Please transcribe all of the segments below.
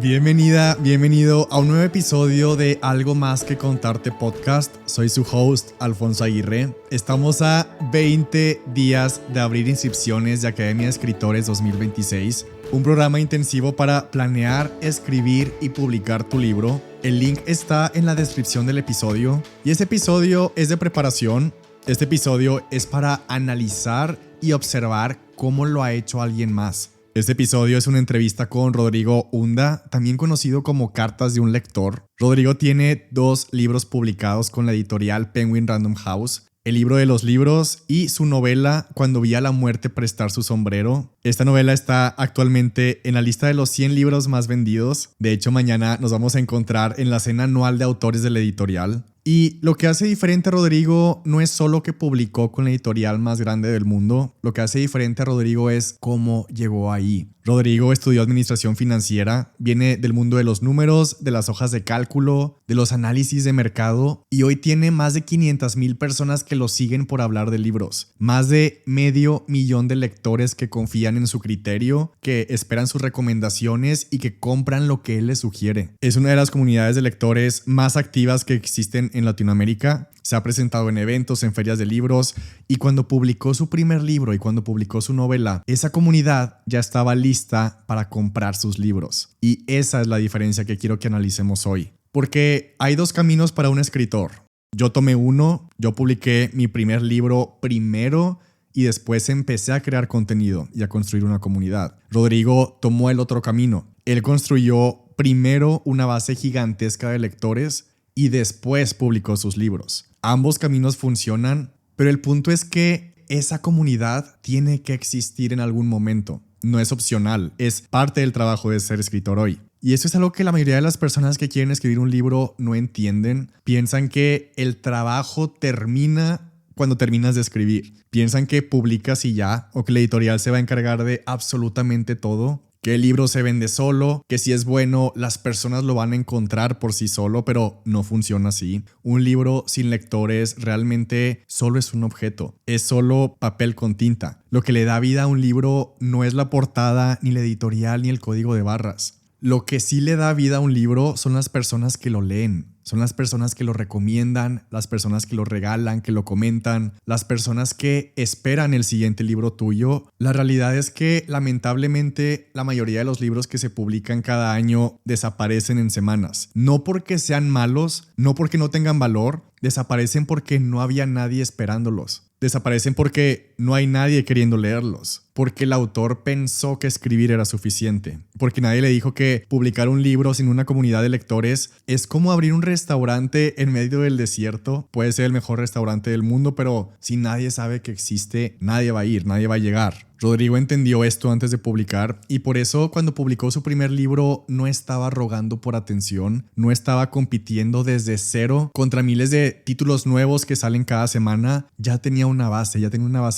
Bienvenida, bienvenido a un nuevo episodio de Algo Más que Contarte Podcast. Soy su host, Alfonso Aguirre. Estamos a 20 días de abrir inscripciones de Academia de Escritores 2026, un programa intensivo para planear, escribir y publicar tu libro. El link está en la descripción del episodio y este episodio es de preparación. Este episodio es para analizar y observar cómo lo ha hecho alguien más. Este episodio es una entrevista con Rodrigo Unda, también conocido como Cartas de un Lector. Rodrigo tiene 2 libros publicados con la editorial Penguin Random House: El libro de los libros y su novela Cuando vi a la muerte prestar su sombrero. Esta novela está actualmente en la lista de los 100 libros más vendidos. De hecho, mañana nos vamos a encontrar en la cena anual de autores de la editorial. Y lo que hace diferente a Rodrigo no es solo que publicó con la editorial más grande del mundo. Lo que hace diferente a Rodrigo es cómo llegó ahí. Rodrigo estudió administración financiera, viene del mundo de los números, de las hojas de cálculo, de los análisis de mercado, y hoy tiene más de 500,000 personas que lo siguen por hablar de libros. Más de 500,000 de lectores que confían en su criterio, que esperan sus recomendaciones y que compran lo que él les sugiere. Es una de las comunidades de lectores más activas que existen en Latinoamérica. Se ha presentado en eventos, en ferias de libros, y cuando publicó su primer libro y cuando publicó su novela, esa comunidad ya estaba lista para comprar sus libros. Y esa es la diferencia que quiero que analicemos hoy. Porque hay 2 caminos para un escritor. Yo tomé uno, yo publiqué mi primer libro primero y después empecé a crear contenido y a construir una comunidad. Rodrigo tomó el otro camino. Él construyó primero una base gigantesca de lectores y después publicó sus libros. Ambos caminos funcionan, pero el punto es que esa comunidad tiene que existir en algún momento. No es opcional, es parte del trabajo de ser escritor hoy. Y eso es algo que la mayoría de las personas que quieren escribir un libro no entienden. Piensan que el trabajo termina cuando terminas de escribir. Piensan que publicas y ya, o que la editorial se va a encargar de absolutamente todo. Que el libro se vende solo, que si es bueno, las personas lo van a encontrar por sí solo, pero no funciona así. Un libro sin lectores realmente solo es un objeto, es solo papel con tinta. Lo que le da vida a un libro no es la portada, ni la editorial, ni el código de barras. Lo que sí le da vida a un libro son las personas que lo leen. Son las personas que lo recomiendan, las personas que lo regalan, que lo comentan, las personas que esperan el siguiente libro tuyo. La realidad es que lamentablemente la mayoría de los libros que se publican cada año desaparecen en semanas. No porque sean malos, no porque no tengan valor, desaparecen porque no había nadie esperándolos. Desaparecen porque no hay nadie queriendo leerlos. Porque el autor pensó que escribir era suficiente. Porque nadie le dijo que publicar un libro sin una comunidad de lectores es como abrir un restaurante en medio del desierto. Puede ser el mejor restaurante del mundo, pero si nadie sabe que existe, nadie va a ir, nadie va a llegar. Rodrigo entendió esto antes de publicar y por eso cuando publicó su primer libro no estaba rogando por atención, no estaba compitiendo desde cero contra miles de títulos nuevos que salen cada semana. Ya tenía una base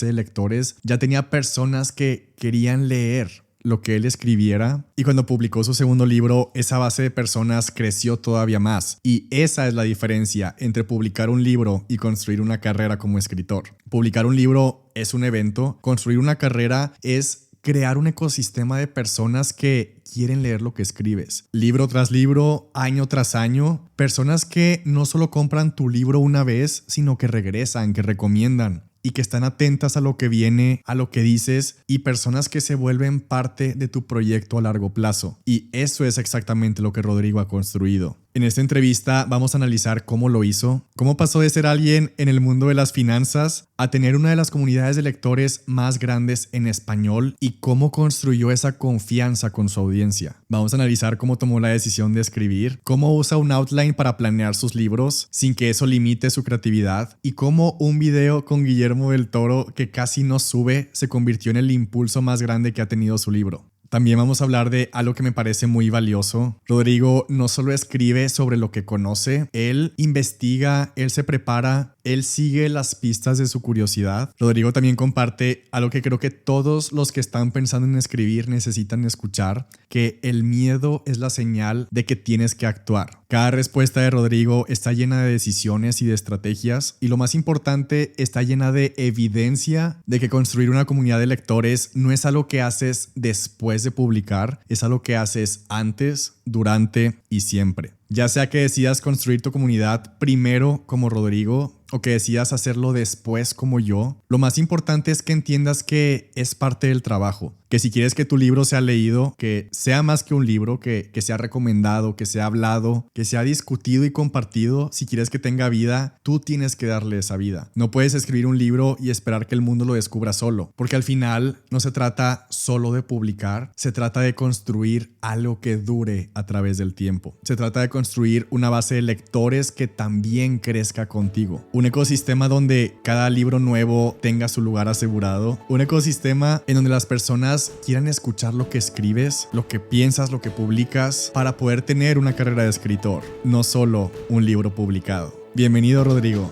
de lectores, ya tenía personas que querían leer lo que él escribiera, y cuando publicó su segundo libro, esa base de personas creció todavía más. Y esa es la diferencia entre publicar un libro y construir una carrera como escritor. Publicar un libro es un evento, construir una carrera es crear un ecosistema de personas que quieren leer lo que escribes. Libro tras libro, año tras año, personas que no solo compran tu libro una vez, sino que regresan, que recomiendan y que están atentas a lo que viene, a lo que dices, y personas que se vuelven parte de tu proyecto a largo plazo. Y eso es exactamente lo que Rodrigo ha construido. En esta entrevista vamos a analizar cómo lo hizo, cómo pasó de ser alguien en el mundo de las finanzas a tener una de las comunidades de lectores más grandes en español y cómo construyó esa confianza con su audiencia. Vamos a analizar cómo tomó la decisión de escribir, cómo usa un outline para planear sus libros sin que eso limite su creatividad y cómo un video con Guillermo del Toro que casi no sube se convirtió en el impulso más grande que ha tenido su libro. También vamos a hablar de algo que me parece muy valioso. Rodrigo no solo escribe sobre lo que conoce, él investiga, él se prepara Él sigue las pistas de su curiosidad. Rodrigo también comparte algo que creo que todos los que están pensando en escribir necesitan escuchar, que el miedo es la señal de que tienes que actuar. Cada respuesta de Rodrigo está llena de decisiones y de estrategias, y lo más importante, está llena de evidencia de que construir una comunidad de lectores no es algo que haces después de publicar, es algo que haces antes, durante y siempre. Ya sea que decidas construir tu comunidad primero como Rodrigo o que decidas hacerlo después como yo, lo más importante es que entiendas que es parte del trabajo. Que si quieres que tu libro sea leído, que sea más que un libro, que sea recomendado, que sea hablado, que sea discutido y compartido, si quieres que tenga vida, tú tienes que darle esa vida. No puedes escribir un libro y esperar que el mundo lo descubra solo, porque al final no se trata solo de publicar, se trata de construir algo que dure a través del tiempo. Se trata de construir una base de lectores que también crezca contigo. Un ecosistema donde cada libro nuevo tenga su lugar asegurado. Un ecosistema en donde las personas quieran escuchar lo que escribes, lo que piensas, lo que publicas, para poder tener una carrera de escritor, no solo un libro publicado. Bienvenido, Rodrigo.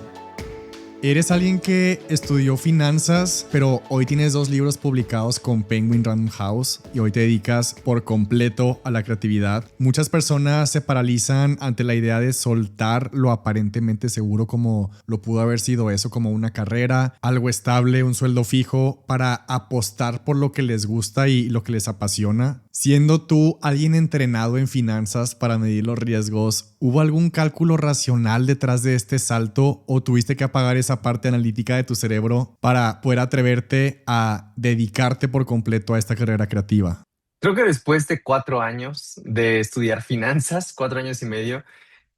Eres alguien que estudió finanzas, pero hoy tienes 2 libros publicados con Penguin Random House y hoy te dedicas por completo a la creatividad. Muchas personas se paralizan ante la idea de soltar lo aparentemente seguro como lo pudo haber sido eso, como una carrera, algo estable, un sueldo fijo, para apostar por lo que les gusta y lo que les apasiona. Siendo tú alguien entrenado en finanzas para medir los riesgos, ¿hubo algún cálculo racional detrás de este salto o tuviste que apagar esa parte analítica de tu cerebro para poder atreverte a dedicarte por completo a esta carrera creativa? Creo que después de 4 años de estudiar finanzas, 4 años y medio,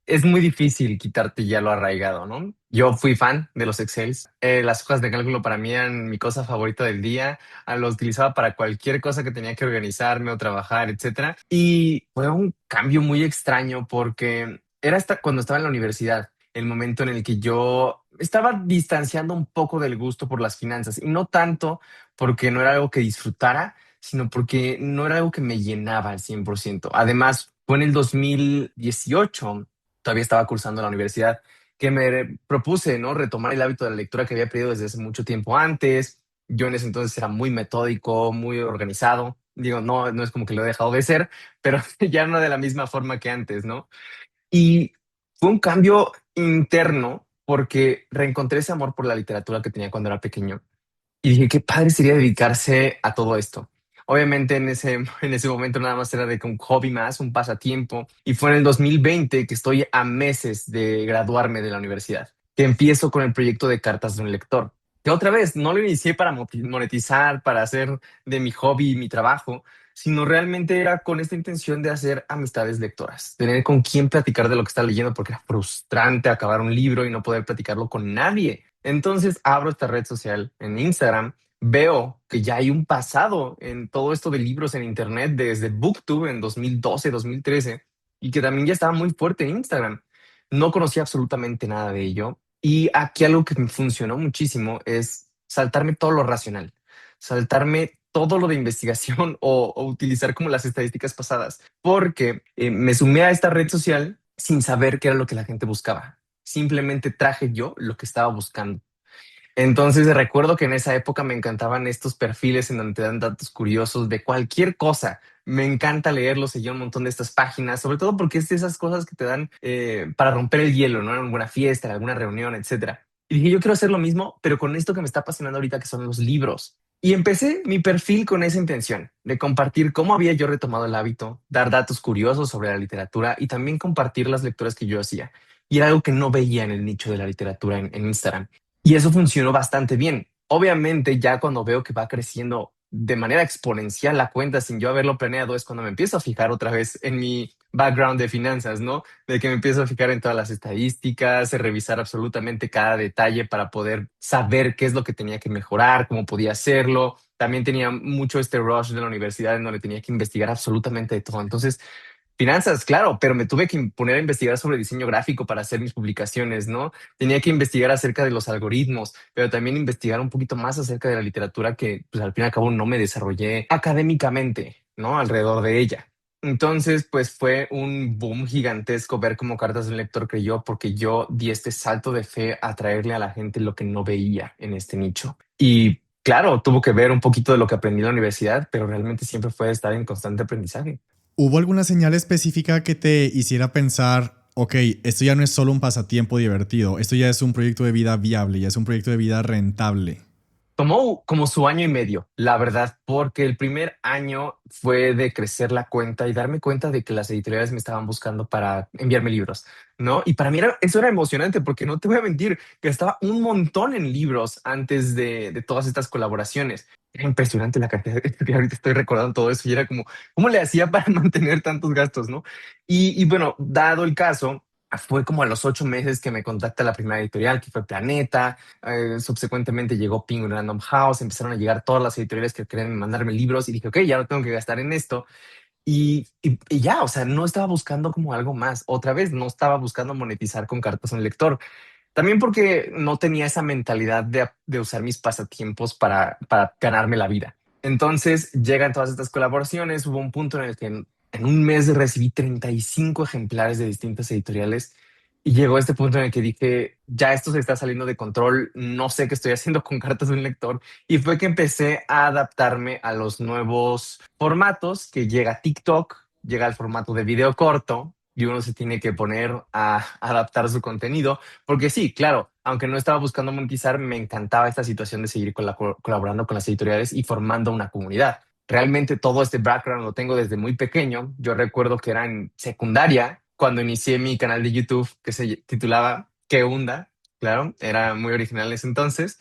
es muy difícil quitarte ya lo arraigado, ¿no? Yo fui fan de los Excels. Las hojas de cálculo para mí eran mi cosa favorita del día. Lo utilizaba para cualquier cosa que tenía que organizarme o trabajar, etcétera. Y fue un cambio muy extraño porque era hasta cuando estaba en la universidad, el momento en el que yo estaba distanciando un poco del gusto por las finanzas y no tanto porque no era algo que disfrutara, sino porque no era algo que me llenaba al 100%. Además, fue en el 2018, todavía estaba cursando la universidad, que me propuse, ¿no?, retomar el hábito de la lectura que había perdido desde hace mucho tiempo antes. Yo en ese entonces era muy metódico, muy organizado. Digo, no, no es como que lo he dejado de ser, pero ya no de la misma forma que antes, ¿no? Y fue un cambio interno porque reencontré ese amor por la literatura que tenía cuando era pequeño y dije, qué padre sería dedicarse a todo esto. Obviamente en ese momento nada más era de que un hobby más, un pasatiempo. Y fue en el 2020 que estoy a meses de graduarme de la universidad, que empiezo con el proyecto de Cartas de un Lector. Que otra vez, no lo inicié para monetizar, para hacer de mi hobby mi trabajo, sino realmente era con esta intención de hacer amistades lectoras, tener con quién platicar de lo que está leyendo, porque era frustrante acabar un libro y no poder platicarlo con nadie. Entonces abro esta red social en Instagram, veo que ya hay un pasado en todo esto de libros en Internet desde BookTube en 2012, 2013, y que también ya estaba muy fuerte en Instagram. No conocía absolutamente nada de ello. Y aquí algo que me funcionó muchísimo es saltarme todo lo racional, saltarme todo lo de investigación o utilizar como las estadísticas pasadas, porque me sumé a esta red social sin saber qué era lo que la gente buscaba. Simplemente traje yo lo que estaba buscando. Entonces recuerdo que en esa época me encantaban estos perfiles en donde te dan datos curiosos de cualquier cosa. Me encanta leerlos, seguía un montón de estas páginas, sobre todo porque es de esas cosas que te dan para romper el hielo, ¿no? En alguna fiesta, en alguna reunión, etcétera. Y dije, yo quiero hacer lo mismo, pero con esto que me está apasionando ahorita, que son los libros. Y empecé mi perfil con esa intención de compartir cómo había yo retomado el hábito, dar datos curiosos sobre la literatura y también compartir las lecturas que yo hacía. Y era algo que no veía en el nicho de la literatura en Instagram. Y eso funcionó bastante bien. Obviamente, ya cuando veo que va creciendo de manera exponencial la cuenta sin yo haberlo planeado, es cuando me empiezo a fijar otra vez en mi background de finanzas, ¿no? De que me empiezo a fijar en todas las estadísticas, revisar absolutamente cada detalle para poder saber qué es lo que tenía que mejorar, cómo podía hacerlo. También tenía mucho este rush de la universidad en donde tenía que investigar absolutamente de todo. Entonces, finanzas, claro, pero me tuve que poner a investigar sobre diseño gráfico para hacer mis publicaciones, ¿no? Tenía que investigar acerca de los algoritmos, pero también investigar un poquito más acerca de la literatura que, pues, al fin y al cabo no me desarrollé académicamente, ¿no? Alrededor de ella. Entonces, pues fue un boom gigantesco ver cómo Cartas de un Lector creyó, porque yo di este salto de fe a traerle a la gente lo que no veía en este nicho. Y claro, tuvo que ver un poquito de lo que aprendí en la universidad, pero realmente siempre fue estar en constante aprendizaje. ¿Hubo alguna señal específica que te hiciera pensar, ok, esto ya no es solo un pasatiempo divertido, esto ya es un proyecto de vida viable, ya es un proyecto de vida rentable? Tomó como su año y medio, la verdad, porque el primer año fue de crecer la cuenta y darme cuenta de que las editoriales me estaban buscando para enviarme libros, ¿no? Y para mí eso era emocionante, porque no te voy a mentir, que estaba un montón en libros antes de todas estas colaboraciones. Era impresionante la cantidad que ahorita estoy recordando todo eso y era como, ¿cómo le hacía para mantener tantos gastos, no? Y bueno, dado el caso, fue como a los 8 meses que me contacta la primera editorial, que fue Planeta. Subsecuentemente llegó Penguin Random House, empezaron a llegar todas las editoriales que querían mandarme libros y dije, ok, ya no tengo que gastar en esto. Y ya, o sea, no estaba buscando como algo más. Otra vez, no estaba buscando monetizar con cartas a un lector. También porque no tenía esa mentalidad de usar mis pasatiempos para ganarme la vida. Entonces llegan todas estas colaboraciones. Hubo un punto en el que en un mes recibí 35 ejemplares de distintas editoriales y llegó este punto en el que dije, ya esto se está saliendo de control, no sé qué estoy haciendo con cartas de un lector. Y fue que empecé a adaptarme a los nuevos formatos que llega TikTok, llega el formato de video corto y uno se tiene que poner a adaptar su contenido. Porque sí, claro, aunque no estaba buscando monetizar, me encantaba esta situación de seguir colaborando con las editoriales y formando una comunidad. Realmente todo este background lo tengo desde muy pequeño. Yo recuerdo que era en secundaria cuando inicié mi canal de YouTube que se titulaba ¿Qué onda? Claro, era muy original en ese entonces.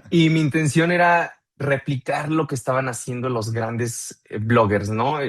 Y mi intención era replicar lo que estaban haciendo los grandes bloggers, ¿no?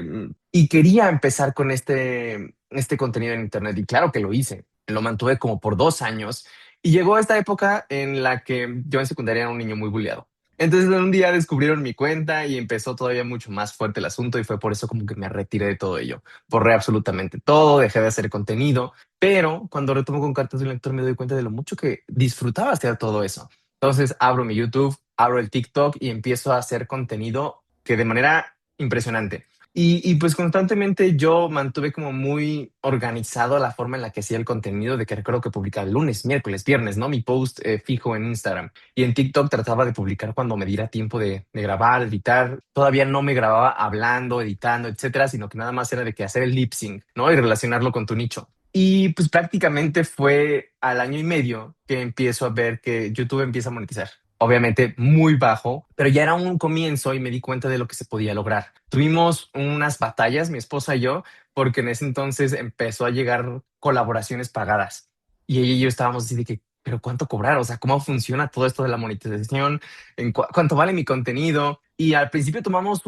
Y quería empezar con este contenido en Internet. Y claro que lo hice. Lo mantuve como por 2 años. Y llegó esta época en la que yo en secundaria era un niño muy bulleado. Entonces un día descubrieron mi cuenta y empezó todavía mucho más fuerte el asunto y fue por eso como que me retiré de todo ello. Borré absolutamente todo, dejé de hacer contenido, pero cuando retomo con cartas de un lector me doy cuenta de lo mucho que disfrutaba hacer todo eso. Entonces abro mi YouTube, abro el TikTok y empiezo a hacer contenido que de manera impresionante. Y pues constantemente yo mantuve como muy organizado la forma en la que hacía el contenido, de que recuerdo que publicaba lunes, miércoles, viernes, ¿no? Mi post fijo en Instagram. Y en TikTok trataba de publicar cuando me diera tiempo de grabar, editar. Todavía no me grababa hablando, editando, etcétera, sino que nada más era de que hacer el lip sync, ¿no? Y relacionarlo con tu nicho. Y pues prácticamente fue al año y medio que empiezo a ver que YouTube empieza a monetizar. Obviamente muy bajo, pero ya era un comienzo y me di cuenta de lo que se podía lograr. Tuvimos unas batallas, mi esposa y yo, porque en ese entonces empezó a llegar colaboraciones pagadas y ella y yo estábamos así de que, pero ¿cuánto cobrar? O sea, ¿cómo funciona todo esto de la monetización? ¿Cuánto vale mi contenido? Y al principio tomamos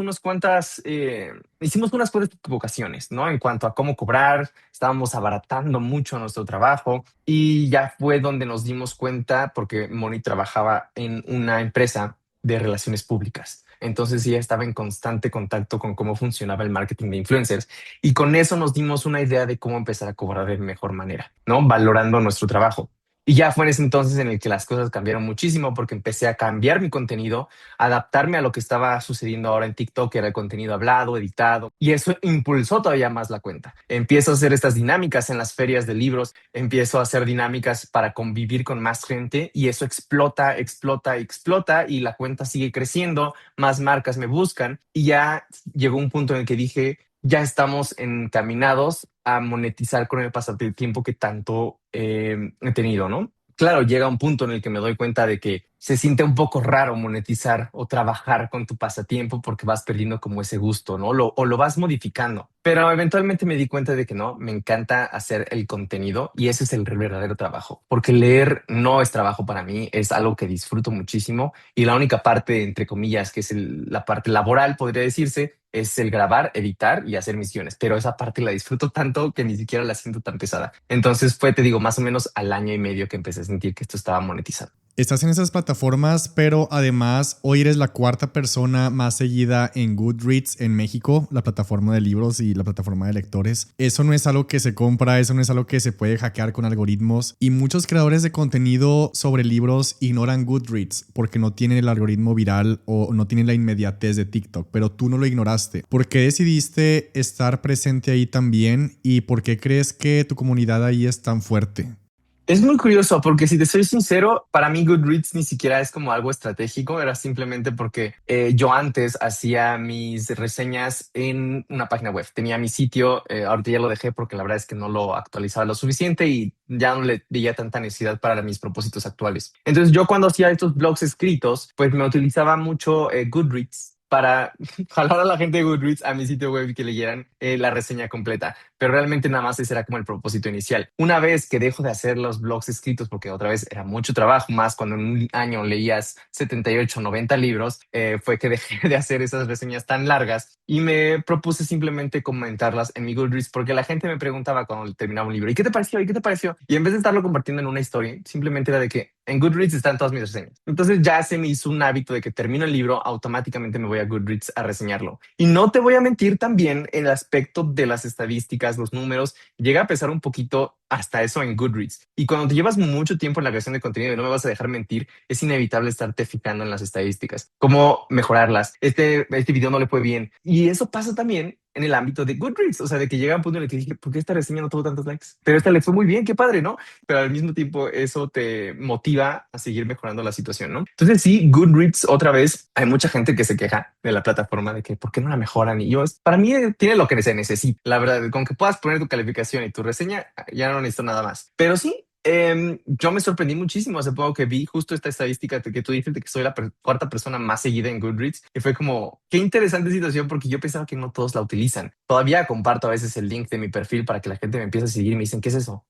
hicimos unas cuantas equivocaciones, ¿no? En cuanto a cómo cobrar, estábamos abaratando mucho nuestro trabajo y ya fue donde nos dimos cuenta, porque Moni trabajaba en una empresa de relaciones públicas. Entonces ella estaba en constante contacto con cómo funcionaba el marketing de influencers y con eso nos dimos una idea de cómo empezar a cobrar de mejor manera, ¿no? Valorando nuestro trabajo. Y ya fue en ese entonces en el que las cosas cambiaron muchísimo, porque empecé a cambiar mi contenido, adaptarme a lo que estaba sucediendo ahora en TikTok, que era el contenido hablado, editado, y eso impulsó todavía más la cuenta. Empiezo a hacer estas dinámicas en las ferias de libros, empiezo a hacer dinámicas para convivir con más gente y eso explota, explota, explota y la cuenta sigue creciendo, más marcas me buscan y ya llegó un punto en el que dije, ya estamos encaminados a monetizar con el pasatiempo que tanto he tenido, ¿no? Claro, llega un punto en el que me doy cuenta de que se siente un poco raro monetizar o trabajar con tu pasatiempo porque vas perdiendo como ese gusto, ¿no? O lo vas modificando. Pero eventualmente me di cuenta de que no, me encanta hacer el contenido y ese es el verdadero trabajo. Porque leer no es trabajo para mí, es algo que disfruto muchísimo y la única parte, entre comillas, que es la parte laboral, podría decirse, es el grabar, editar y hacer misiones, pero esa parte la disfruto tanto que ni siquiera la siento tan pesada. Entonces fue, te digo, más o menos al año y medio que empecé a sentir que esto estaba monetizado. Estás en esas plataformas, pero además hoy eres la cuarta persona más seguida en Goodreads en México, la plataforma de libros y la plataforma de lectores. Eso no es algo que se compra, eso no es algo que se puede hackear con algoritmos. Y muchos creadores de contenido sobre libros ignoran Goodreads porque no tienen el algoritmo viral o no tienen la inmediatez de TikTok, pero tú no lo ignoraste. ¿Por qué decidiste estar presente ahí también y por qué crees que tu comunidad ahí es tan fuerte? Es muy curioso porque si te soy sincero, para mí Goodreads ni siquiera es como algo estratégico, era simplemente porque yo antes hacía mis reseñas en una página web, tenía mi sitio, ahorita ya lo dejé porque la verdad es que no lo actualizaba lo suficiente y ya no le veía tanta necesidad para mis propósitos actuales. Entonces yo cuando hacía estos blogs escritos, pues me utilizaba mucho Goodreads para jalar a la gente de Goodreads a mi sitio web y que leyeran la reseña completa. Pero realmente nada más ese era como el propósito inicial. Una vez que dejo de hacer los blogs escritos, porque otra vez era mucho trabajo, más cuando en un año leías 78, 90 libros, fue que dejé de hacer esas reseñas tan largas y me propuse simplemente comentarlas en mi Goodreads porque la gente me preguntaba cuando terminaba un libro, ¿y qué te pareció? ¿Y qué te pareció? Y en vez de estarlo compartiendo en una historia, simplemente era de que en Goodreads están todas mis reseñas. Entonces ya se me hizo un hábito de que termino el libro, automáticamente me voy a Goodreads a reseñarlo. Y no te voy a mentir, también el aspecto de las estadísticas, los números, llega a pesar un poquito hasta eso en Goodreads. Y cuando te llevas mucho tiempo en la creación de contenido, y no me vas a dejar mentir, es inevitable estarte fijando en las estadísticas, cómo mejorarlas. Este video no le fue bien. Y eso pasa también en el ámbito de Goodreads, o sea, de que llega un punto en el que dije, ¿por qué esta reseña no tuvo tantos likes? Pero esta le fue muy bien, qué padre, ¿no? Pero al mismo tiempo eso te motiva a seguir mejorando la situación, ¿no? Entonces sí, Goodreads otra vez, hay mucha gente que se queja de la plataforma de que ¿por qué no la mejoran? Y yo, para mí tiene lo que se necesita, la verdad, con que puedas poner tu calificación y tu reseña, ya no necesito nada más. Pero sí, yo me sorprendí muchísimo hace poco que vi justo esta estadística de que tú dices de que soy la cuarta persona más seguida en Goodreads y fue como, qué interesante situación porque yo pensaba que no todos la utilizan. Todavía comparto a veces el link de mi perfil para que la gente me empiece a seguir y me dicen, ¿qué es eso?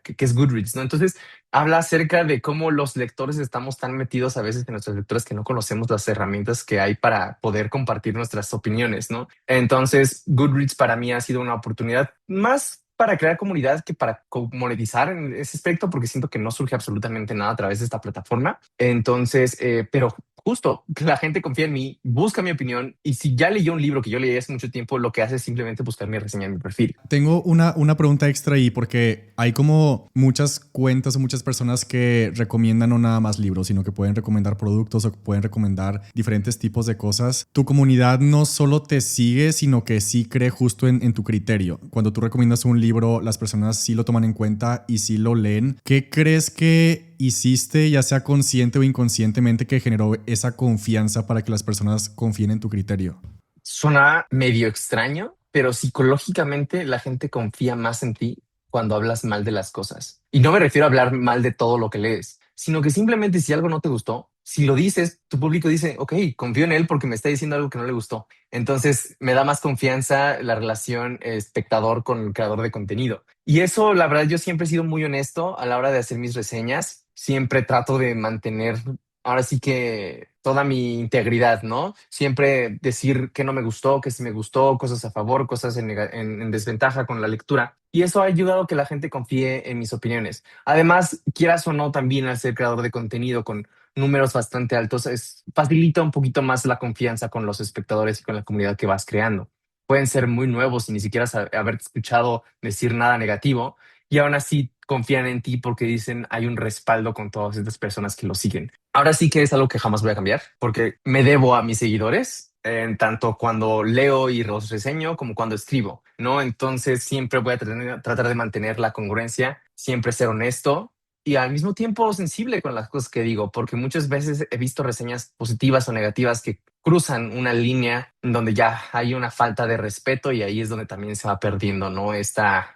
¿Qué es Goodreads? ¿No? Entonces habla acerca de cómo los lectores estamos tan metidos a veces en nuestras lecturas que no conocemos las herramientas que hay para poder compartir nuestras opiniones, ¿no? Entonces Goodreads para mí ha sido una oportunidad más para crear comunidad que para monetizar en ese aspecto, porque siento que no surge absolutamente nada a través de esta plataforma. Entonces, pero justo la gente confía en mí, busca mi opinión y si ya leyó un libro que yo leí hace mucho tiempo, lo que hace es simplemente buscar mi reseña en mi perfil. Tengo una pregunta extra ahí porque hay como muchas cuentas o muchas personas que recomiendan no nada más libros, sino que pueden recomendar productos o pueden recomendar diferentes tipos de cosas. Tu comunidad no solo te sigue, sino que sí cree justo en tu criterio. Cuando tú recomiendas un libro, las personas sí lo toman en cuenta y sí lo leen. ¿Qué crees que hiciste, ya sea consciente o inconscientemente, que generó esa confianza para que las personas confíen en tu criterio? Suena medio extraño, pero psicológicamente la gente confía más en ti cuando hablas mal de las cosas. Y no me refiero a hablar mal de todo lo que lees, sino que simplemente si algo no te gustó, si lo dices, tu público dice, ok, confío en él porque me está diciendo algo que no le gustó. Entonces me da más confianza la relación espectador con el creador de contenido. Y eso, la verdad, yo siempre he sido muy honesto a la hora de hacer mis reseñas. Siempre trato de mantener ahora sí que toda mi integridad, ¿no? Siempre decir que no me gustó, que sí me gustó, cosas a favor, cosas en desventaja con la lectura. Y eso ha ayudado a que la gente confíe en mis opiniones. Además, quieras o no, también al ser creador de contenido con números bastante altos, facilita un poquito más la confianza con los espectadores y con la comunidad que vas creando. Pueden ser muy nuevos y ni siquiera haber escuchado decir nada negativo y aún así confían en ti porque dicen hay un respaldo con todas estas personas que lo siguen. Ahora sí que es algo que jamás voy a cambiar porque me debo a mis seguidores, en tanto cuando leo y los reseño como cuando escribo, ¿no? Entonces siempre voy a tratar de mantener la congruencia, siempre ser honesto y al mismo tiempo sensible con las cosas que digo, porque muchas veces he visto reseñas positivas o negativas que cruzan una línea donde ya hay una falta de respeto y ahí es donde también se va perdiendo, ¿no? Esta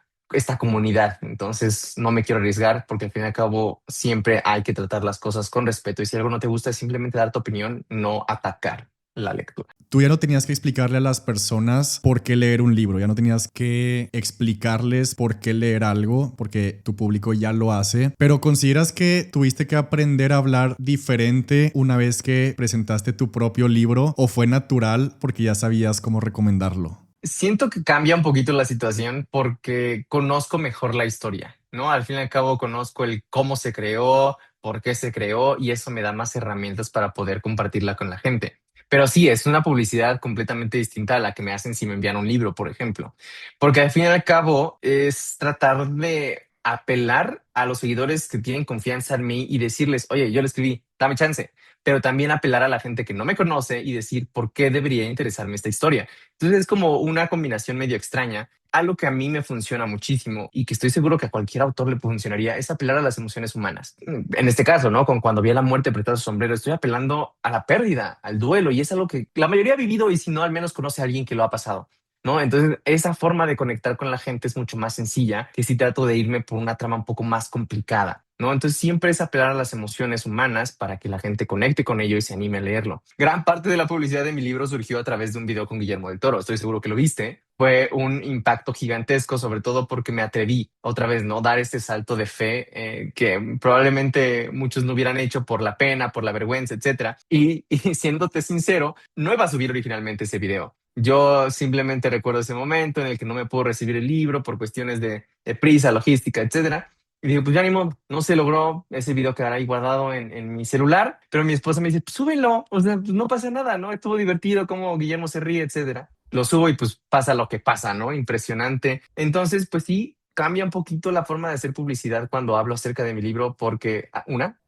comunidad. Entonces no me quiero arriesgar porque al fin y al cabo siempre hay que tratar las cosas con respeto y si algo no te gusta es simplemente dar tu opinión, no atacar la lectura. Tú ya no tenías que explicarle a las personas por qué leer un libro, ya no tenías que explicarles por qué leer algo, porque tu público ya lo hace, pero ¿consideras que tuviste que aprender a hablar diferente una vez que presentaste tu propio libro o fue natural porque ya sabías cómo recomendarlo? Siento que cambia un poquito la situación porque conozco mejor la historia, ¿no? Al fin y al cabo conozco el cómo se creó, por qué se creó y eso me da más herramientas para poder compartirla con la gente. Pero sí, es una publicidad completamente distinta a la que me hacen si me envían un libro, por ejemplo. Porque al fin y al cabo es tratar de apelar a los seguidores que tienen confianza en mí y decirles, oye, yo le escribí, dame chance, pero también apelar a la gente que no me conoce y decir por qué debería interesarme esta historia. Entonces es como una combinación medio extraña. Algo que a mí me funciona muchísimo y que estoy seguro que a cualquier autor le funcionaría es apelar a las emociones humanas. En este caso, ¿no? Con cuando vi a la muerte apretar su sombrero, estoy apelando a la pérdida, al duelo, y es algo que la mayoría ha vivido y si no, al menos conoce a alguien que lo ha pasado. ¿No? Entonces, esa forma de conectar con la gente es mucho más sencilla que si trato de irme por una trama un poco más complicada, ¿no? Entonces, siempre es apelar a las emociones humanas para que la gente conecte con ello y se anime a leerlo. Gran parte de la publicidad de mi libro surgió a través de un video con Guillermo del Toro. Estoy seguro que lo viste. Fue un impacto gigantesco, sobre todo porque me atreví otra vez, ¿no? Dar este salto de fe que probablemente muchos no hubieran hecho por la pena, por la vergüenza, etcétera. Y siéndote sincero, no iba a subir originalmente ese video. Yo simplemente recuerdo ese momento en el que no me puedo recibir el libro por cuestiones de prisa, logística, etcétera. Y digo, pues ya ni modo, no se logró, ese video quedará ahí guardado en mi celular, pero mi esposa me dice, pues súbelo, o sea, pues no pasa nada, ¿no? Estuvo divertido, como Guillermo se ríe, etcétera. Lo subo y pues pasa lo que pasa, ¿no? Impresionante. Entonces, pues sí, cambia un poquito la forma de hacer publicidad cuando hablo acerca de mi libro porque,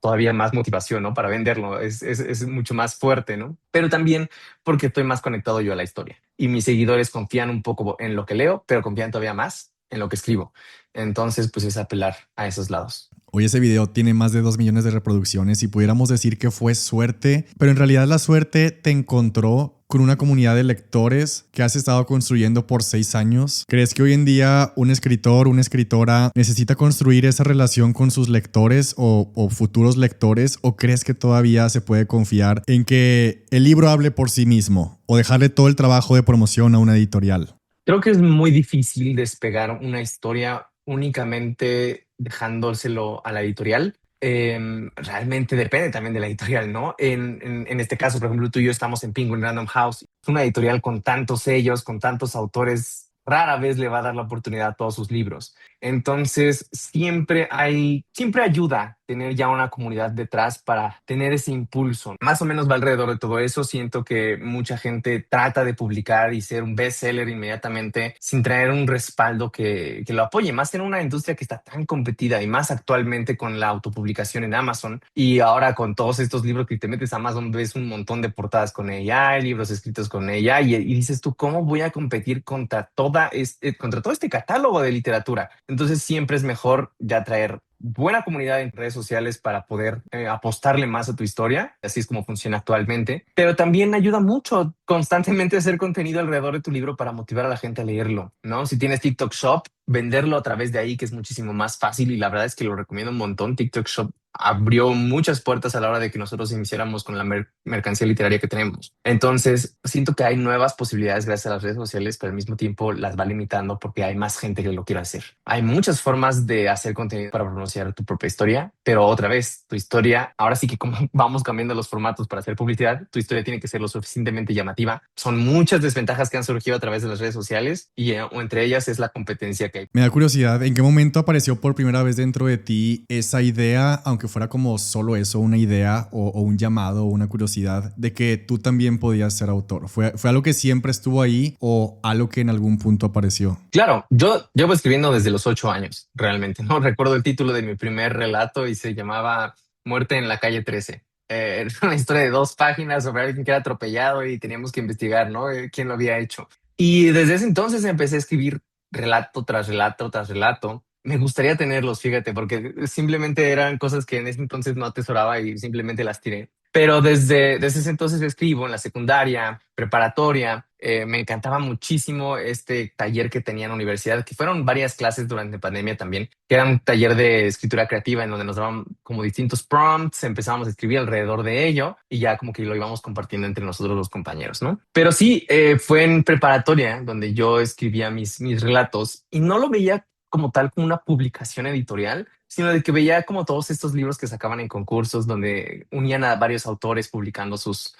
todavía más motivación, ¿no? Para venderlo, es mucho más fuerte, ¿no? Pero también porque estoy más conectado yo a la historia y mis seguidores confían un poco en lo que leo, pero confían todavía más en lo que escribo. Entonces, pues es apelar a esos lados. Hoy ese video tiene más de 2 millones de reproducciones y pudiéramos decir que fue suerte, pero en realidad la suerte te encontró con una comunidad de lectores que has estado construyendo por 6 años. ¿Crees que hoy en día un escritor, una escritora necesita construir esa relación con sus lectores o futuros lectores? ¿O crees que todavía se puede confiar en que el libro hable por sí mismo o dejarle todo el trabajo de promoción a una editorial? Creo que es muy difícil despegar una historia únicamente dejándoselo a la editorial. Realmente depende también de la editorial, ¿no? En este caso, por ejemplo, tú y yo estamos en Penguin Random House, una editorial con tantos sellos, con tantos autores, rara vez le va a dar la oportunidad a todos sus libros. Entonces, siempre ayuda tener ya una comunidad detrás para tener ese impulso. Más o menos va alrededor de todo eso. Siento que mucha gente trata de publicar y ser un bestseller inmediatamente sin traer un respaldo que lo apoye. Más en una industria que está tan competida y más actualmente con la autopublicación en Amazon. Y ahora con todos estos libros que te metes a Amazon, ves un montón de portadas con ella, libros escritos con ella y dices tú, ¿cómo voy a competir contra todo este catálogo de literatura? Entonces siempre es mejor ya traer buena comunidad en redes sociales para poder apostarle más a tu historia. Así es como funciona actualmente. Pero también ayuda mucho constantemente hacer contenido alrededor de tu libro para motivar a la gente a leerlo, ¿no? Si tienes TikTok Shop, venderlo a través de ahí, que es muchísimo más fácil y la verdad es que lo recomiendo un montón. TikTok Shop abrió muchas puertas a la hora de que nosotros iniciáramos con la mercancía literaria que tenemos. Entonces, siento que hay nuevas posibilidades gracias a las redes sociales, pero al mismo tiempo las va limitando porque hay más gente que lo quiere hacer. Hay muchas formas de hacer contenido para pronunciar tu propia historia, pero otra vez, tu historia, ahora sí que como vamos cambiando los formatos para hacer publicidad, tu historia tiene que ser lo suficientemente llamativa. Son muchas desventajas que han surgido a través de las redes sociales y entre ellas es la competencia que hay. Me da curiosidad, ¿en qué momento apareció por primera vez dentro de ti esa idea, aunque fuera como solo eso, una idea o un llamado o una curiosidad de que tú también podías ser autor? ¿Fue algo que siempre estuvo ahí o algo que en algún punto apareció? Claro, yo llevo escribiendo desde los 8 años, realmente. No recuerdo el título de mi primer relato y se llamaba Muerte en la calle 13. Era una historia de 2 páginas sobre alguien que era atropellado y teníamos que investigar, ¿no? Quién lo había hecho. Y desde ese entonces empecé a escribir relato tras relato tras relato. Me gustaría tenerlos, fíjate, porque simplemente eran cosas que en ese entonces no atesoraba y simplemente las tiré. Pero desde ese entonces escribo en la secundaria, preparatoria. Me encantaba muchísimo este taller que tenía en la universidad, que fueron varias clases durante pandemia también, que era un taller de escritura creativa en donde nos daban como distintos prompts, empezábamos a escribir alrededor de ello y ya como que lo íbamos compartiendo entre nosotros los compañeros, ¿no? Pero sí, fue en preparatoria donde yo escribía mis relatos y no lo veía como tal como una publicación editorial, sino de que veía como todos estos libros que sacaban en concursos donde unían a varios autores publicando sus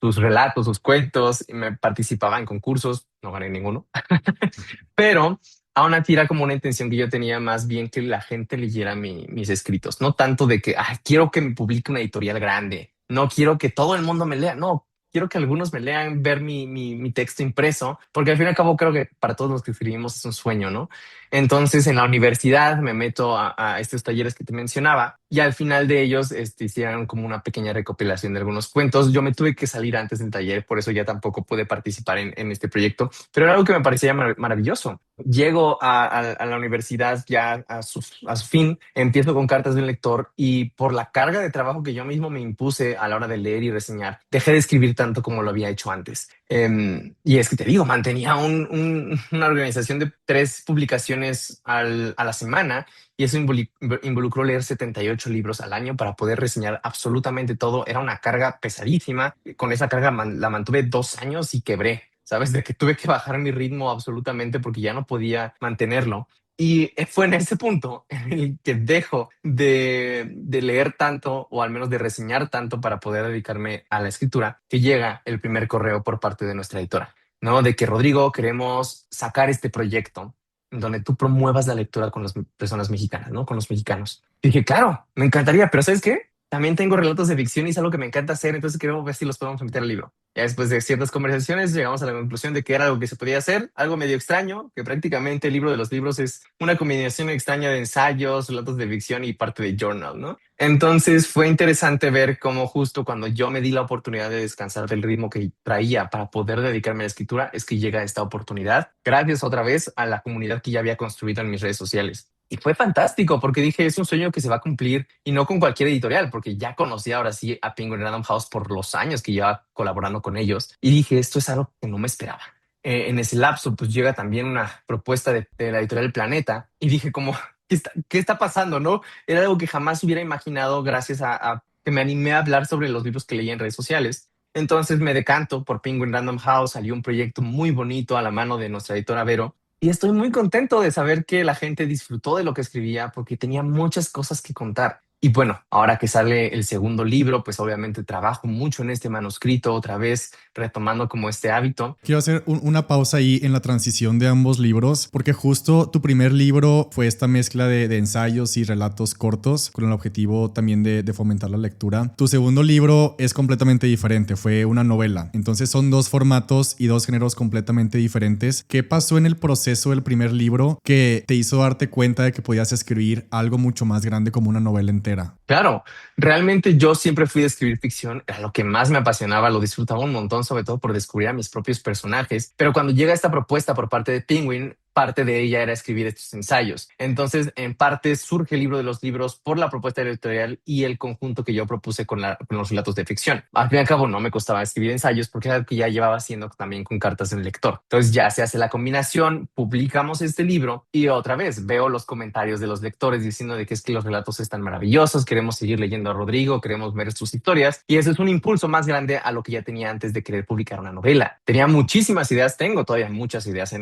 relatos, sus cuentos, y me participaba en concursos, no gané ninguno, pero Aún así era como una intención que yo tenía más bien que la gente leyera mis escritos, no tanto de que quiero que me publique una editorial grande, no quiero que todo el mundo me lea, no, quiero que algunos me lean, ver mi texto impreso, porque al fin y al cabo creo que para todos los que escribimos es un sueño, ¿no? Entonces en la universidad me meto a estos talleres que te mencionaba y al final de ellos hicieron como una pequeña recopilación de algunos cuentos. Yo me tuve que salir antes del taller, por eso ya tampoco pude participar en este proyecto, pero era algo que me parecía maravilloso. Llego a la universidad ya a su fin, empiezo con cartas de un lector y por la carga de trabajo que yo mismo me impuse a la hora de leer y reseñar, dejé de escribir tanto como lo había hecho antes. Y es que te digo, mantenía una organización de 3 publicaciones a la semana y eso involucró leer 78 libros al año para poder reseñar absolutamente todo. Era una carga pesadísima. Con esa carga la mantuve 2 años y quebré. ¿Sabes? De que tuve que bajar mi ritmo absolutamente porque ya no podía mantenerlo. Y fue en ese punto en el que dejo de leer tanto o al menos de reseñar tanto para poder dedicarme a la escritura, que llega el primer correo por parte de nuestra editora, ¿no? De que Rodrigo, queremos sacar este proyecto donde tú promuevas la lectura con las personas mexicanas, ¿no? Con los mexicanos. Y dije, claro, me encantaría, pero ¿sabes qué? También tengo relatos de ficción y es algo que me encanta hacer, entonces queremos ver si los podemos meter al libro. Ya después de ciertas conversaciones llegamos a la conclusión de que era algo que se podía hacer, algo medio extraño, que prácticamente el libro de los libros es una combinación extraña de ensayos, relatos de ficción y parte de journal, ¿no? Entonces fue interesante ver cómo justo cuando yo me di la oportunidad de descansar del ritmo que traía para poder dedicarme a la escritura, es que llega esta oportunidad, gracias otra vez a la comunidad que ya había construido en mis redes sociales. Y fue fantástico porque dije, es un sueño que se va a cumplir y no con cualquier editorial, porque ya conocí ahora sí a Penguin Random House por los años que llevaba colaborando con ellos. Y dije, esto es algo que no me esperaba. En ese lapso, pues llega también una propuesta de la editorial Planeta y dije como, ¿qué está pasando? ¿No? Era algo que jamás hubiera imaginado gracias a que me animé a hablar sobre los libros que leía en redes sociales. Entonces me decanto por Penguin Random House, salió un proyecto muy bonito a la mano de nuestra editora Vero. Y estoy muy contento de saber que la gente disfrutó de lo que escribía porque tenía muchas cosas que contar. Y bueno, ahora que sale el segundo libro, pues obviamente trabajo mucho en este manuscrito, otra vez retomando como este hábito. Quiero hacer una pausa ahí en la transición de ambos libros, porque justo tu primer libro fue esta mezcla de ensayos y relatos cortos, con el objetivo también de fomentar la lectura. Tu segundo libro es completamente diferente, fue una novela. Entonces son dos formatos y dos géneros completamente diferentes. ¿Qué pasó en el proceso del primer libro que te hizo darte cuenta de que podías escribir algo mucho más grande como una novela entera? Claro, realmente yo siempre fui de escribir ficción, era lo que más me apasionaba, lo disfrutaba un montón, sobre todo por descubrir a mis propios personajes. Pero cuando llega esta propuesta por parte de Penguin, parte de ella era escribir estos ensayos. Entonces, en parte surge el libro de los libros por la propuesta editorial y el conjunto que yo propuse con los relatos de ficción. Al fin y al cabo, no me costaba escribir ensayos porque era algo que ya llevaba haciendo también con cartas del lector. Entonces, ya se hace la combinación, publicamos este libro y otra vez veo los comentarios de los lectores diciendo de que es que los relatos están maravillosos, queremos seguir leyendo a Rodrigo, queremos ver sus historias y eso es un impulso más grande a lo que ya tenía antes de querer publicar una novela. Tenía muchísimas ideas, tengo todavía muchas ideas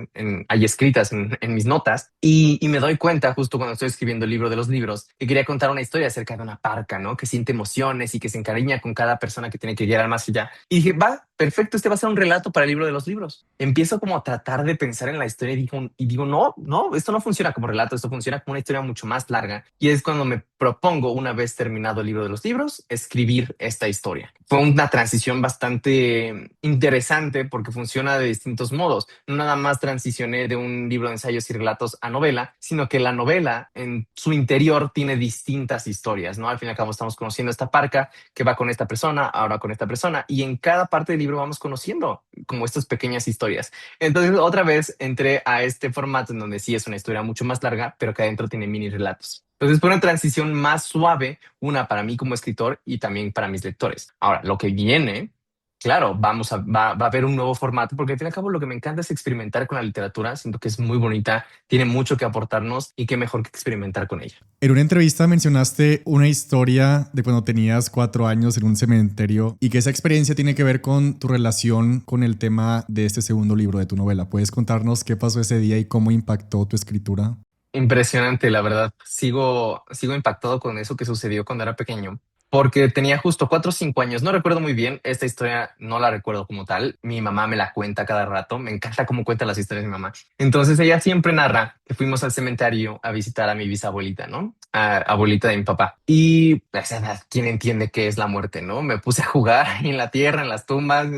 ahí escritas en mis notas y me doy cuenta justo cuando estoy escribiendo el libro de los libros que quería contar una historia acerca de una parca, ¿no? Que siente emociones y que se encariña con cada persona que tiene que llegar más allá. Y dije, va, perfecto, este va a ser un relato para el libro de los libros. Empiezo como a tratar de pensar en la historia y digo, no, esto no funciona como relato, esto funciona como una historia mucho más larga. Y es cuando me propongo, una vez terminado el libro de los libros, escribir esta historia. Fue una transición bastante interesante porque funciona de distintos modos. No nada más transicioné de un libro de ensayos y relatos a novela, sino que la novela en su interior tiene distintas historias, ¿no? Al fin y al cabo estamos conociendo esta parca que va con esta persona, ahora con esta persona, y en cada parte del libro vamos conociendo como estas pequeñas historias. Entonces otra vez entré a este formato en donde sí es una historia mucho más larga, pero que adentro tiene mini relatos. Entonces fue una transición más suave, una para mí como escritor y también para mis lectores. Ahora, lo que viene, claro, va a haber un nuevo formato, porque al fin y al cabo lo que me encanta es experimentar con la literatura. Siento que es muy bonita, tiene mucho que aportarnos y qué mejor que experimentar con ella. En una entrevista mencionaste una historia de cuando tenías 4 años en un cementerio y que esa experiencia tiene que ver con tu relación con el tema de este segundo libro de tu novela. ¿Puedes contarnos qué pasó ese día y cómo impactó tu escritura? Impresionante, la verdad. Sigo impactado con eso que sucedió cuando era pequeño. porque tenía justo 4 o 5 años. No recuerdo muy bien, esta historia no la recuerdo como tal. Mi mamá me la cuenta cada rato, me encanta cómo cuenta las historias de mi mamá. Entonces ella siempre narra que fuimos al cementerio a visitar a mi bisabuelita, ¿no? A abuelita de mi papá. Y a esa edad, ¿quién entiende qué es la muerte, no? Me puse a jugar en la tierra, en las tumbas,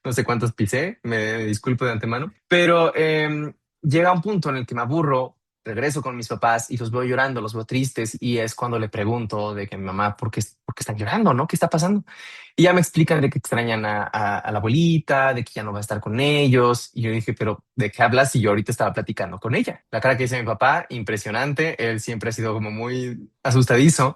no sé cuántos pisé, me disculpo de antemano, pero llega un punto en el que me aburro, regreso con mis papás y los veo llorando, los veo tristes y es cuando le pregunto de que mi mamá, por qué están llorando, ¿no? ¿Qué está pasando? Y ya me explican de que extrañan a la abuelita, de que ya no va a estar con ellos. Y yo dije, pero ¿de qué hablas si yo ahorita estaba platicando con ella? La cara que dice mi papá, impresionante. Él siempre ha sido como muy asustadizo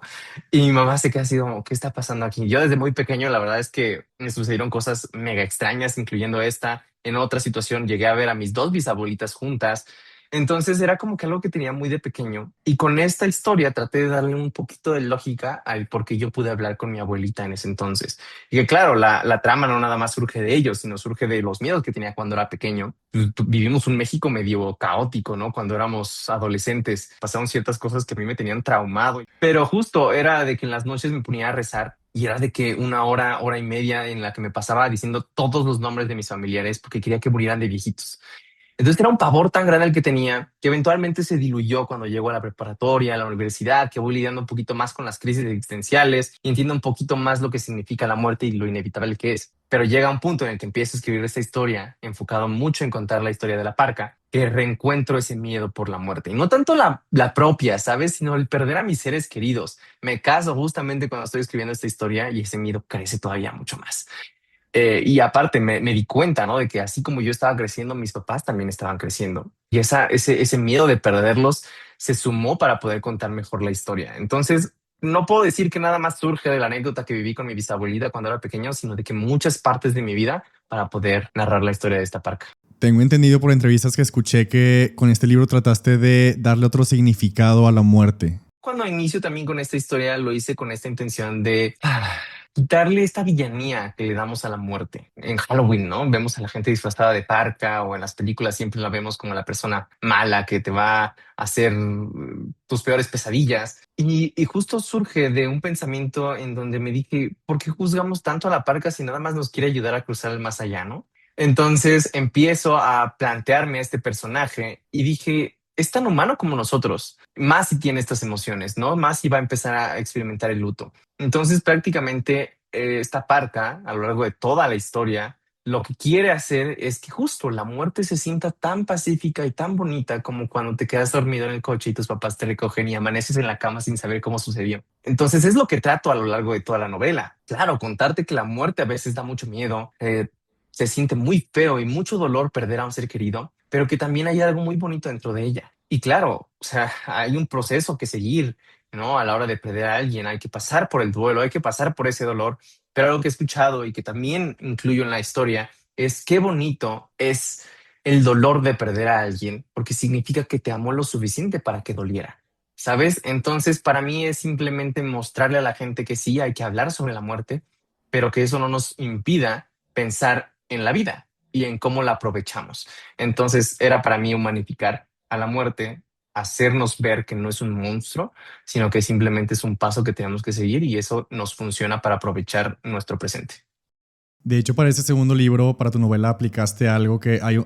y mi mamá se queda así como, ¿qué está pasando aquí? Yo desde muy pequeño, la verdad es que me sucedieron cosas mega extrañas, incluyendo esta. En otra situación llegué a ver a mis dos bisabuelitas juntas. Entonces era como que algo que tenía muy de pequeño y con esta historia traté de darle un poquito de lógica al por qué yo pude hablar con mi abuelita en ese entonces. Y que claro, la trama no nada más surge de ellos, sino surge de los miedos que tenía cuando era pequeño. Vivimos un México medio caótico, ¿no? Cuando éramos adolescentes pasaron ciertas cosas que a mí me tenían traumado, pero justo era de que en las noches me ponía a rezar. Y era de que 1 hora, hora y media en la que me pasaba diciendo todos los nombres de mis familiares porque quería que murieran de viejitos. Entonces era un pavor tan grande el que tenía que eventualmente se diluyó cuando llego a la preparatoria, a la universidad, que voy lidiando un poquito más con las crisis existenciales y entiendo un poquito más lo que significa la muerte y lo inevitable que es. Pero llega un punto en el que empiezo a escribir esta historia, enfocado mucho en contar la historia de la parca, que reencuentro ese miedo por la muerte. Y no tanto la propia, ¿sabes? Sino el perder a mis seres queridos. Me caso justamente cuando estoy escribiendo esta historia y ese miedo crece todavía mucho más. Y aparte me di cuenta, ¿no? De que así como yo estaba creciendo, mis papás también estaban creciendo. Y ese miedo de perderlos se sumó para poder contar mejor la historia. Entonces, no puedo decir que nada más surge de la anécdota que viví con mi bisabuelita cuando era pequeño, sino de que muchas partes de mi vida para poder narrar la historia de esta parca. Tengo entendido por entrevistas que escuché que con este libro trataste de darle otro significado a la muerte. Cuando inicio también con esta historia, lo hice con esta intención de quitarle esta villanía que le damos a la muerte. En Halloween, ¿no? Vemos a la gente disfrazada de parca o en las películas siempre la vemos como la persona mala que te va a hacer tus peores pesadillas. Y justo surge de un pensamiento en donde me dije, ¿por qué juzgamos tanto a la parca si nada más nos quiere ayudar a cruzar el más allá, ¿no? Entonces empiezo a plantearme a este personaje y dije, es tan humano como nosotros, más si tiene estas emociones, ¿no? Más si va a empezar a experimentar el luto. Entonces prácticamente esta parca, a lo largo de toda la historia, lo que quiere hacer es que justo la muerte se sienta tan pacífica y tan bonita como cuando te quedas dormido en el coche y tus papás te recogen y amaneces en la cama sin saber cómo sucedió. Entonces es lo que trato a lo largo de toda la novela. Claro, contarte que la muerte a veces da mucho miedo, se siente muy feo y mucho dolor perder a un ser querido, pero que también hay algo muy bonito dentro de ella. Y claro, o sea, hay un proceso que seguir, ¿no? A la hora de perder a alguien, hay que pasar por el duelo, hay que pasar por ese dolor, pero algo que he escuchado y que también incluyo en la historia es qué bonito es el dolor de perder a alguien, porque significa que te amó lo suficiente para que doliera. ¿Sabes? Entonces, para mí es simplemente mostrarle a la gente que sí hay que hablar sobre la muerte, pero que eso no nos impida pensar en la vida y en cómo la aprovechamos. Entonces era para mí humanificar a la muerte, hacernos ver que no es un monstruo, sino que simplemente es un paso que tenemos que seguir y eso nos funciona para aprovechar nuestro presente. De hecho, para este segundo libro, para tu novela, aplicaste algo que hay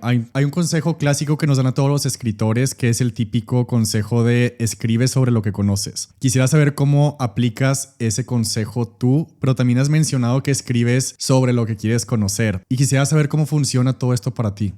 un consejo clásico que nos dan a todos los escritores, que es el típico consejo de escribe sobre lo que conoces. Quisiera saber cómo aplicas ese consejo tú, pero también has mencionado que escribes sobre lo que quieres conocer. Y quisiera saber cómo funciona todo esto para ti.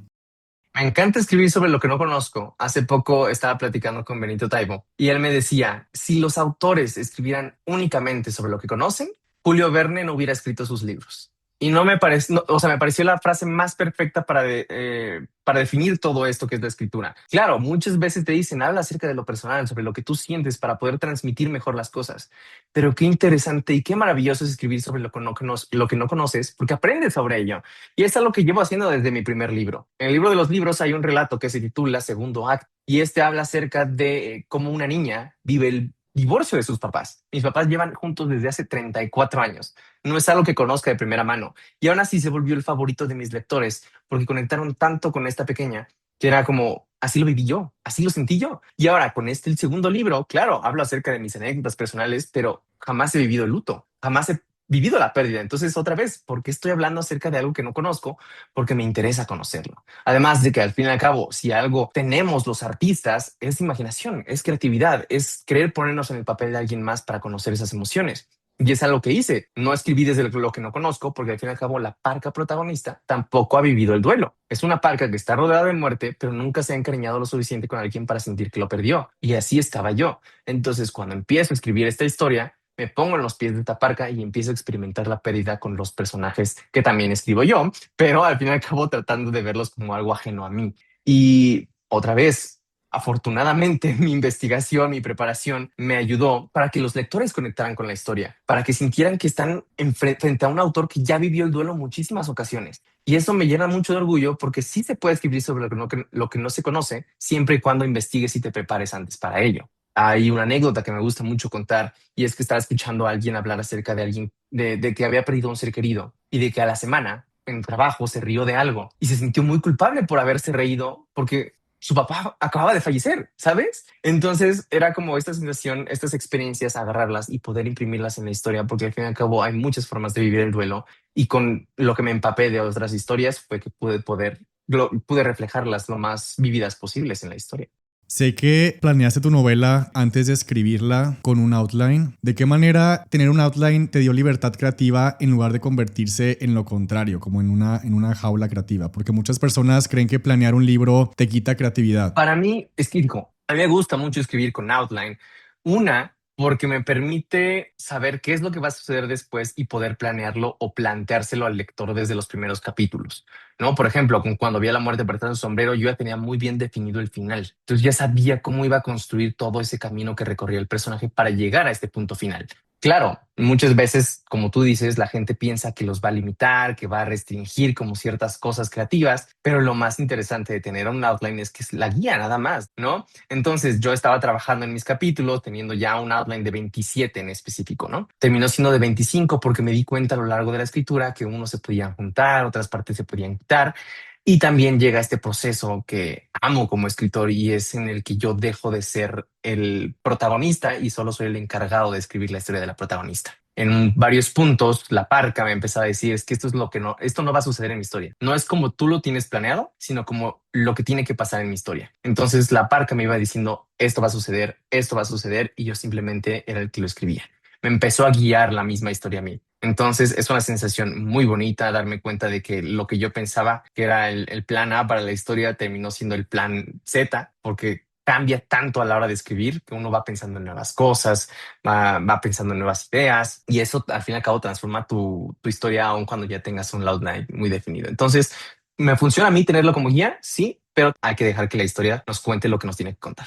Me encanta escribir sobre lo que no conozco. Hace poco estaba platicando con Benito Taibo y él me decía, si los autores escribieran únicamente sobre lo que conocen, Julio Verne no hubiera escrito sus libros. Y no me parece, o sea, me pareció la frase más perfecta para definir todo esto que es la escritura. Claro, muchas veces te dicen, habla acerca de lo personal, sobre lo que tú sientes para poder transmitir mejor las cosas. Pero qué interesante y qué maravilloso es escribir sobre lo que no conoces, porque aprendes sobre ello. Y es algo que llevo haciendo desde mi primer libro. En el libro de los libros hay un relato que se titula Segundo Acto y este habla acerca de cómo una niña vive el divorcio de sus papás. Mis papás llevan juntos desde hace 34 años. No es algo que conozca de primera mano. Y aún así se volvió el favorito de mis lectores porque conectaron tanto con esta pequeña que era como, así lo viví yo, así lo sentí yo. Y ahora con el segundo libro, claro, hablo acerca de mis anécdotas personales, pero jamás he vivido el luto, jamás he vivido la pérdida. Entonces, otra vez, ¿por qué estoy hablando acerca de algo que no conozco? Porque me interesa conocerlo. Además de que al fin y al cabo, si algo tenemos los artistas, es imaginación, es creatividad, es querer ponernos en el papel de alguien más para conocer esas emociones. Y es algo que hice. No escribí desde lo que no conozco, porque al fin y al cabo la parca protagonista tampoco ha vivido el duelo. Es una parca que está rodeada de muerte, pero nunca se ha encariñado lo suficiente con alguien para sentir que lo perdió. Y así estaba yo. Entonces, cuando empiezo a escribir esta historia, me pongo en los pies de esta parca y empiezo a experimentar la pérdida con los personajes que también escribo yo, pero al fin y al cabo tratando de verlos como algo ajeno a mí. Y otra vez, afortunadamente, mi investigación, mi preparación me ayudó para que los lectores conectaran con la historia, para que sintieran que están frente a un autor que ya vivió el duelo muchísimas ocasiones. Y eso me llena mucho de orgullo porque sí se puede escribir sobre lo que no se conoce, siempre y cuando investigues y te prepares antes para ello. Hay una anécdota que me gusta mucho contar y es que estaba escuchando a alguien hablar acerca de alguien de que había perdido un ser querido y de que a la semana en el trabajo se rió de algo y se sintió muy culpable por haberse reído porque su papá acababa de fallecer, ¿sabes? Entonces era como esta sensación, estas experiencias, agarrarlas y poder imprimirlas en la historia, porque al fin y al cabo hay muchas formas de vivir el duelo y con lo que me empapé de otras historias fue que pude reflejarlas lo más vividas posibles en la historia. Sé que planeaste tu novela antes de escribirla con un outline. ¿De qué manera tener un outline te dio libertad creativa en lugar de convertirse en lo contrario, como en una jaula creativa? Porque muchas personas creen que planear un libro te quita creatividad. Para mí, es que digo, a mí me gusta mucho escribir con outline. Una, porque me permite saber qué es lo que va a suceder después y poder planearlo o planteárselo al lector desde los primeros capítulos, ¿no? Por ejemplo, cuando vi a la muerte por detrás del sombrero, yo ya tenía muy bien definido el final. Entonces ya sabía cómo iba a construir todo ese camino que recorría el personaje para llegar a este punto final. Claro, muchas veces, como tú dices, la gente piensa que los va a limitar, que va a restringir como ciertas cosas creativas, pero lo más interesante de tener un outline es que es la guía nada más, ¿no? Entonces yo estaba trabajando en mis capítulos, teniendo ya un outline de 27 en específico, ¿no? Terminó siendo de 25 porque me di cuenta a lo largo de la escritura que unos se podían juntar, otras partes se podían quitar. Y también llega este proceso que amo como escritor y es en el que yo dejo de ser el protagonista y solo soy el encargado de escribir la historia de la protagonista. En varios puntos, la parca me empezó a decir, es que esto es lo que no, esto no va a suceder en mi historia. No es como tú lo tienes planeado, sino como lo que tiene que pasar en mi historia. Entonces la parca me iba diciendo, esto va a suceder, y yo simplemente era el que lo escribía. Me empezó a guiar la misma historia a mí. Entonces es una sensación muy bonita darme cuenta de que lo que yo pensaba que era el plan A para la historia terminó siendo el plan Z, porque cambia tanto a la hora de escribir que uno va pensando en nuevas cosas, va pensando en nuevas ideas y eso al fin y al cabo transforma tu historia aun cuando ya tengas un outline muy definido. Entonces, ¿me funciona a mí tenerlo como guía? Sí, pero hay que dejar que la historia nos cuente lo que nos tiene que contar.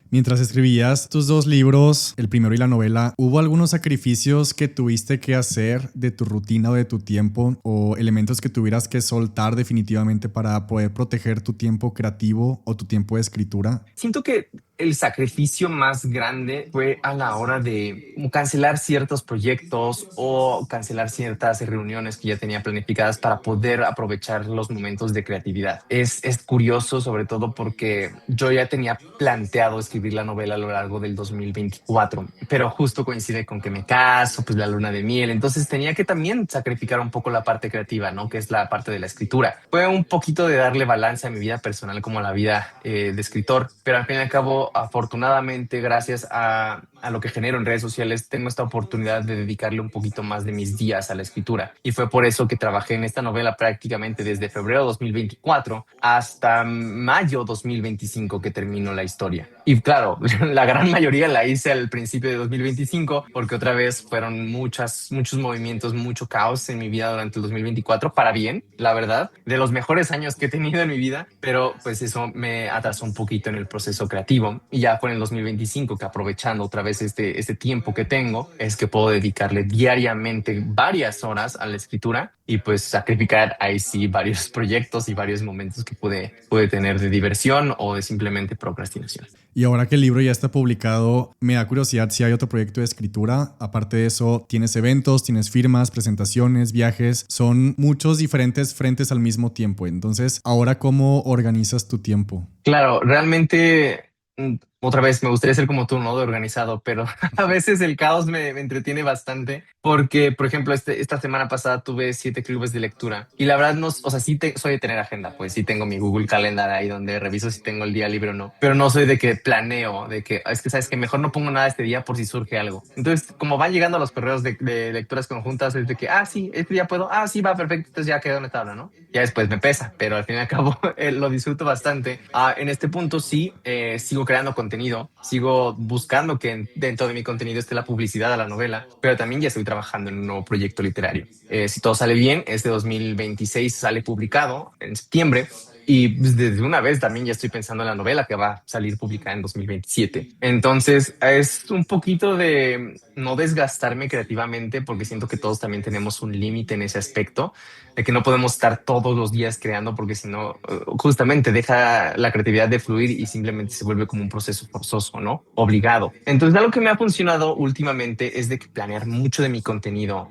Mientras escribías tus dos libros, el primero y la novela, ¿hubo algunos sacrificios que tuviste que hacer de tu rutina o de tu tiempo o elementos que tuvieras que soltar definitivamente para poder proteger tu tiempo creativo o tu tiempo de escritura? Siento que el sacrificio más grande fue a la hora de cancelar ciertos proyectos o cancelar ciertas reuniones que ya tenía planificadas para poder aprovechar los momentos de creatividad. Es curioso, sobre todo porque yo ya tenía planteado escribir la novela a lo largo del 2024, pero justo coincide con que me caso, pues la luna de miel, entonces tenía que también sacrificar un poco la parte creativa, ¿no? Que es la parte de la escritura. Fue un poquito de darle balance a mi vida personal como a la vida de escritor, pero al fin y al cabo, afortunadamente, gracias a lo que genero en redes sociales, tengo esta oportunidad de dedicarle un poquito más de mis días a la escritura. Y fue por eso que trabajé en esta novela prácticamente desde febrero 2024 hasta mayo 2025 que terminó la historia. Y claro, la gran mayoría la hice al principio de 2025 porque otra vez fueron muchos movimientos, mucho caos en mi vida durante el 2024, para bien, la verdad, de los mejores años que he tenido en mi vida, pero pues eso me atrasó un poquito en el proceso creativo y ya fue en el 2025 que aprovechando otra vez este tiempo que tengo es que puedo dedicarle diariamente varias horas a la escritura y pues sacrificar ahí sí varios proyectos y varios momentos que pude tener de diversión o de simplemente procrastinación. Y ahora que el libro ya está publicado, me da curiosidad si hay otro proyecto de escritura. Aparte de eso, tienes eventos, tienes firmas, presentaciones, viajes. Son muchos diferentes frentes al mismo tiempo. Entonces, ahora, ¿cómo organizas tu tiempo? Claro, realmente, otra vez, me gustaría ser como tú, ¿no? De organizado, pero a veces el caos me entretiene bastante porque, por ejemplo, esta semana pasada tuve 7 clubes de lectura y la verdad no, o sea, soy de tener agenda, pues sí tengo mi Google Calendar ahí donde reviso si tengo el día libre o no, pero no soy de que planeo, de que es que sabes que mejor no pongo nada este día por si surge algo. Entonces, como van llegando los correos de lecturas conjuntas, es de que, sí, este día puedo, sí, va, perfecto, entonces ya quedó en la tabla, ¿no? Ya después me pesa, pero al fin y al cabo lo disfruto bastante. En este punto sí, sigo creando contenido, sigo buscando que dentro de mi contenido esté la publicidad a la novela, pero también ya estoy trabajando en un nuevo proyecto literario. Si todo sale bien, este 2026 sale publicado en septiembre. Y pues, desde una vez también ya estoy pensando en la novela que va a salir publicada en 2027. Entonces es un poquito de no desgastarme creativamente porque siento que todos también tenemos un límite en ese aspecto, de que no podemos estar todos los días creando porque si no, justamente deja la creatividad de fluir y simplemente se vuelve como un proceso forzoso, ¿no? Obligado. Entonces, algo que me ha funcionado últimamente es de que planear mucho de mi contenido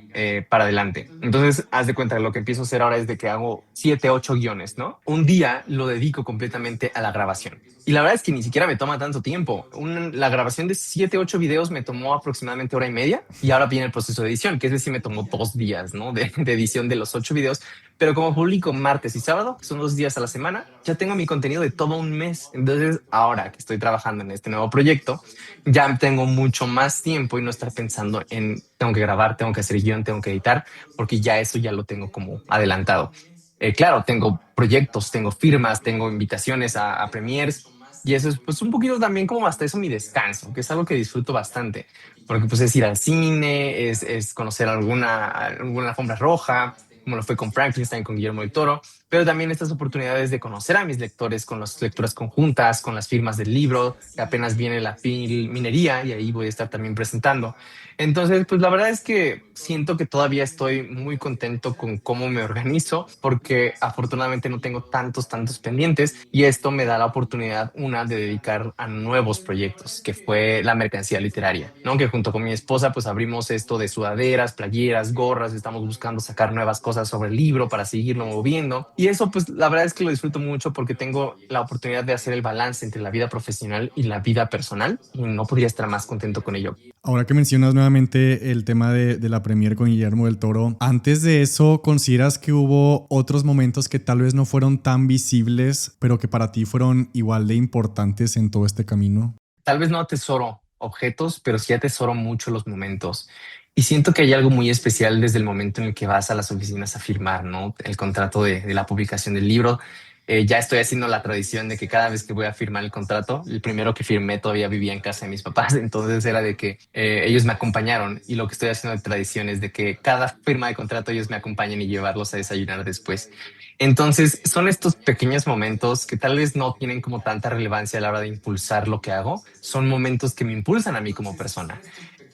para adelante. Entonces, haz de cuenta, lo que empiezo a hacer ahora es de que hago 7, 8 guiones, ¿no? Un día lo dedico completamente a la grabación. Y la verdad es que ni siquiera me toma tanto tiempo. La grabación de 7, 8 videos me tomó aproximadamente hora y media y ahora viene el proceso de edición, que es decir, me tomó 2 días, ¿no? De edición de los 8 videos. Pero como publico martes y sábado, que son 2 días a la semana, ya tengo mi contenido de todo un mes. Entonces, ahora que estoy trabajando en este nuevo proyecto, ya tengo mucho más tiempo y no estar pensando en tengo que grabar, tengo que hacer guión, tengo que editar, porque ya eso ya lo tengo como adelantado. Claro, tengo proyectos, tengo firmas, tengo invitaciones a premiers y eso es pues un poquito también como hasta eso mi descanso, que es algo que disfruto bastante, porque pues es ir al cine, es conocer alguna alfombra roja, como lo fue con Frankenstein, con Guillermo del Toro, pero también estas oportunidades de conocer a mis lectores con las lecturas conjuntas, con las firmas del libro, que apenas viene la minería y ahí voy a estar también presentando. Entonces, pues la verdad es que siento que todavía estoy muy contento con cómo me organizo porque afortunadamente no tengo tantos pendientes y esto me da la oportunidad, una, de dedicar a nuevos proyectos, que fue la mercancía literaria, ¿no? Que junto con mi esposa pues abrimos esto de sudaderas, playeras, gorras, estamos buscando sacar nuevas cosas sobre el libro para seguirlo moviendo y eso pues la verdad es que lo disfruto mucho porque tengo la oportunidad de hacer el balance entre la vida profesional y la vida personal y no podría estar más contento con ello. Ahora que mencionas nuevamente el tema de la premier con Guillermo del Toro, antes de eso, ¿consideras que hubo otros momentos que tal vez no fueron tan visibles, pero que para ti fueron igual de importantes en todo este camino? Tal vez no atesoro objetos, pero sí atesoro mucho los momentos. Y siento que hay algo muy especial desde el momento en el que vas a las oficinas a firmar, ¿no? El contrato de la publicación del libro. Ya estoy haciendo la tradición de que cada vez que voy a firmar el contrato, el primero que firmé todavía vivía en casa de mis papás, entonces era de que ellos me acompañaron y lo que estoy haciendo de tradición es de que cada firma de contrato ellos me acompañen y llevarlos a desayunar después. Entonces son estos pequeños momentos que tal vez no tienen como tanta relevancia a la hora de impulsar lo que hago, son momentos que me impulsan a mí como persona.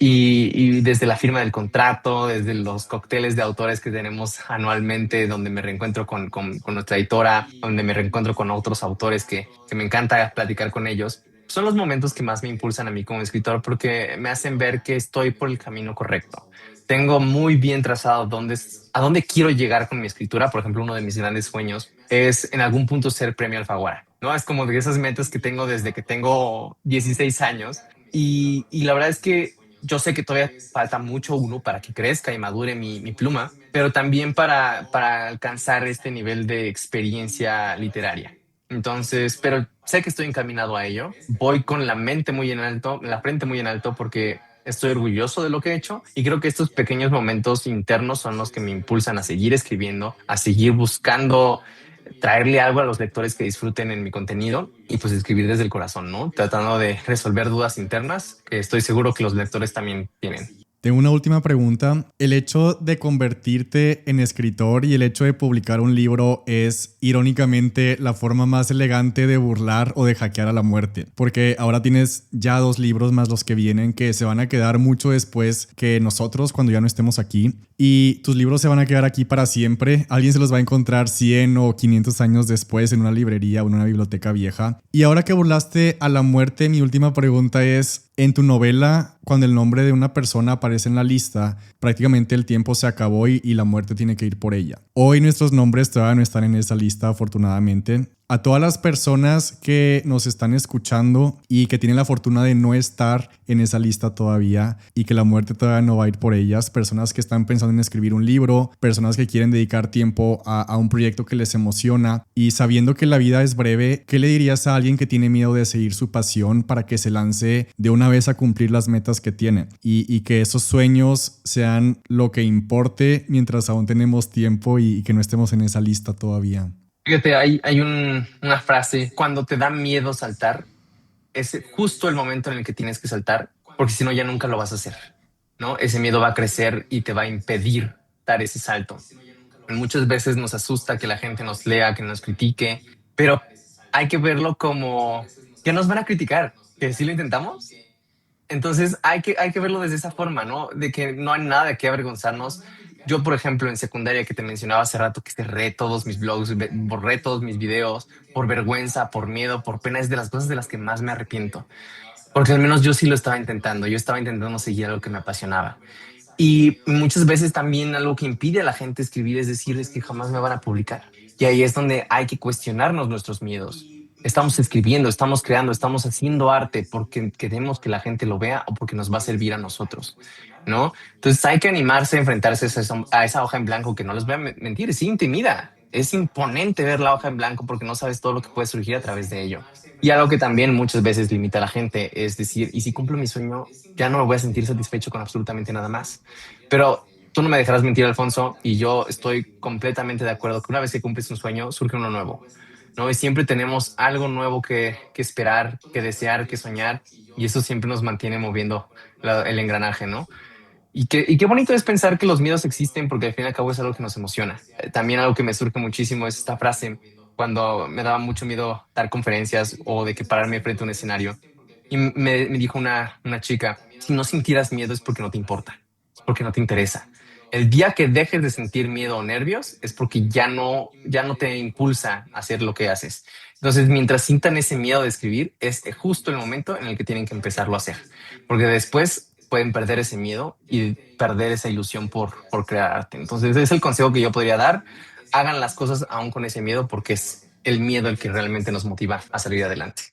Y desde la firma del contrato, desde los cócteles de autores que tenemos anualmente, donde me reencuentro con nuestra editora, donde me reencuentro con otros autores que me encanta platicar con ellos, son los momentos que más me impulsan a mí como escritor porque me hacen ver que estoy por el camino correcto. Tengo muy bien trazado a dónde quiero llegar con mi escritura. Por ejemplo, uno de mis grandes sueños es en algún punto ser premio Alfaguara, ¿no? Es como de esas metas que tengo desde que tengo 16 años y la verdad es que yo sé que todavía falta mucho uno para que crezca y madure mi pluma, pero también para alcanzar este nivel de experiencia literaria. Entonces, pero sé que estoy encaminado a ello. Voy con la mente muy en alto, la frente muy en alto porque estoy orgulloso de lo que he hecho y creo que estos pequeños momentos internos son los que me impulsan a seguir escribiendo, a seguir buscando traerle algo a los lectores que disfruten en mi contenido y pues escribir desde el corazón, ¿no? Tratando de resolver dudas internas que estoy seguro que los lectores también tienen. Tengo una última pregunta. El hecho de convertirte en escritor y el hecho de publicar un libro es, irónicamente, la forma más elegante de burlar o de hackear a la muerte. Porque ahora tienes ya 2 libros más los que vienen que se van a quedar mucho después que nosotros cuando ya no estemos aquí. Y tus libros se van a quedar aquí para siempre. Alguien se los va a encontrar 100 o 500 años después en una librería o en una biblioteca vieja. Y ahora que burlaste a la muerte, mi última pregunta es, en tu novela, cuando el nombre de una persona aparece en la lista, prácticamente el tiempo se acabó y la muerte tiene que ir por ella. Hoy nuestros nombres todavía no están en esa lista, afortunadamente. A todas las personas que nos están escuchando y que tienen la fortuna de no estar en esa lista todavía y que la muerte todavía no va a ir por ellas, personas que están pensando en escribir un libro, personas que quieren dedicar tiempo a un proyecto que les emociona y sabiendo que la vida es breve, ¿qué le dirías a alguien que tiene miedo de seguir su pasión para que se lance de una vez a cumplir las metas que tiene y que esos sueños sean lo que importe mientras aún tenemos tiempo y que no estemos en esa lista todavía? Fíjate, hay una frase, cuando te da miedo saltar, es justo el momento en el que tienes que saltar, porque si no ya nunca lo vas a hacer, ¿no? Ese miedo va a crecer y te va a impedir dar ese salto. Muchas veces nos asusta que la gente nos lea, que nos critique, pero hay que verlo como que nos van a criticar, que si lo intentamos. Entonces hay que verlo desde esa forma, ¿no? De que no hay nada de qué avergonzarnos. Yo, por ejemplo, en secundaria que te mencionaba hace rato que cerré todos mis blogs, borré todos mis videos por vergüenza, por miedo, por pena, es de las cosas de las que más me arrepiento. Porque al menos yo sí lo estaba intentando. Yo estaba intentando seguir algo que me apasionaba. Y muchas veces también algo que impide a la gente escribir es decirles que jamás me van a publicar. Y ahí es donde hay que cuestionarnos nuestros miedos. Estamos escribiendo, estamos creando, estamos haciendo arte porque queremos que la gente lo vea o porque nos va a servir a nosotros, ¿no? Entonces hay que animarse a enfrentarse a esa hoja en blanco que no les voy a mentir, sí intimida. Es imponente ver la hoja en blanco porque no sabes todo lo que puede surgir a través de ello. Y algo que también muchas veces limita a la gente es decir, y si cumplo mi sueño, ya no me voy a sentir satisfecho con absolutamente nada más. Pero tú no me dejarás mentir, Alfonso, y yo estoy completamente de acuerdo que una vez que cumples un sueño, surge uno nuevo, ¿no? Y siempre tenemos algo nuevo que esperar, que desear, que soñar, y eso siempre nos mantiene moviendo el engranaje, ¿no? Y qué bonito es pensar que los miedos existen porque al fin y al cabo es algo que nos emociona. También algo que me surge muchísimo es esta frase cuando me daba mucho miedo dar conferencias o de que pararme frente a un escenario. Y me dijo una chica, si no sintieras miedo es porque no te importa, es porque no te interesa. El día que dejes de sentir miedo o nervios es porque ya no te impulsa a hacer lo que haces. Entonces, mientras sientan ese miedo de escribir, es justo el momento en el que tienen que empezarlo a hacer. Porque después pueden perder ese miedo y perder esa ilusión por crear arte. Entonces, ese es el consejo que yo podría dar. Hagan las cosas aún con ese miedo porque es el miedo el que realmente nos motiva a salir adelante.